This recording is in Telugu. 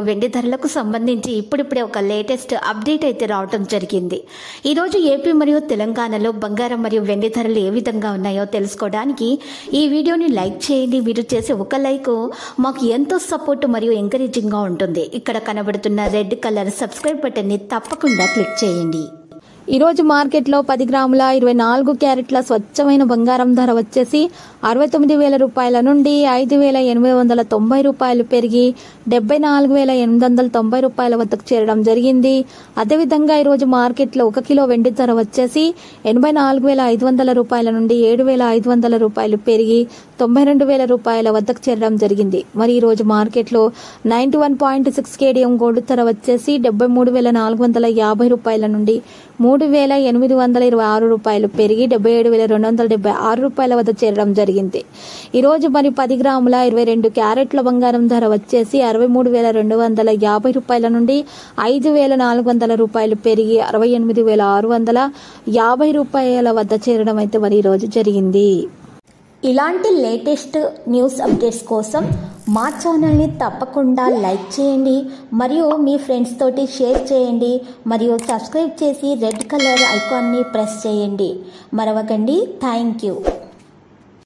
వెండి ధరలకు సంబంధించి ఇప్పుడిప్పుడే ఒక లేటెస్ట్ అప్డేట్ అయితే రావడం జరిగింది. ఈరోజు ఏపీ మరియు తెలంగాణలో బంగారం మరియు వెండి ధరలు ఏ విధంగా ఉన్నాయో తెలుసుకోవడానికి ఈ వీడియోని లైక్ చేయండి. మీరు చేసే ఒక లైక్ మాకు ఎంతో సపోర్ట్ మరియు ఎంకరేజింగ్గా ఉంటుంది. ఇక్కడ కనబడుతున్న రెడ్ కలర్ సబ్స్క్రైబ్ బటన్ని తప్పకుండా క్లిక్ చేయండి. ఈరోజు మార్కెట్లో 10 గ్రాముల 24 క్యారెట్ల స్వచ్ఛమైన బంగారం ధర వచ్చేసి 69,000 రూపాయల నుండి 5,890 రూపాయలు పెరిగి 74,890 రూపాయల వద్దకు చేరడం జరిగింది. అదేవిధంగా ఈరోజు మార్కెట్లో 1 కిలో వెండి ధర వచ్చేసి 84,500 రూపాయల నుండి 7,500 రూపాయలు పెరిగి 92,000 రూపాయల వద్దకు చేరడం జరిగింది. మరి ఈరోజు మార్కెట్లో 91.6 కేడియం గోల్డ్ ధర వచ్చేసి 73,450 రూపాయల నుండి 3,826 రూపాయలు పెరిగి 77,276 రూపాయల వద్ద చేరడం జరిగింది. ఈరోజు మరి 10 గ్రాముల 22 క్యారెట్ల బంగారం ధర వచ్చేసి 63,250 రూపాయల నుండి 5,400 రూపాయలు పెరిగి 68,650 రూపాయల వద్ద చేరడం అయితే మరి ఈరోజు జరిగింది. ఇలాంటి లేటెస్ట్ న్యూస్ అప్డేట్స్ కోసం మా ఛానల్ని తప్పకుండా లైక్ చేయండి మరియు మీ ఫ్రెండ్స్ తోటి షేర్ చేయండి మరియు సబ్స్క్రైబ్ చేసి రెడ్ కలర్ ఐకాన్ని ప్రెస్ చేయండి. మరవకండి. Thank you.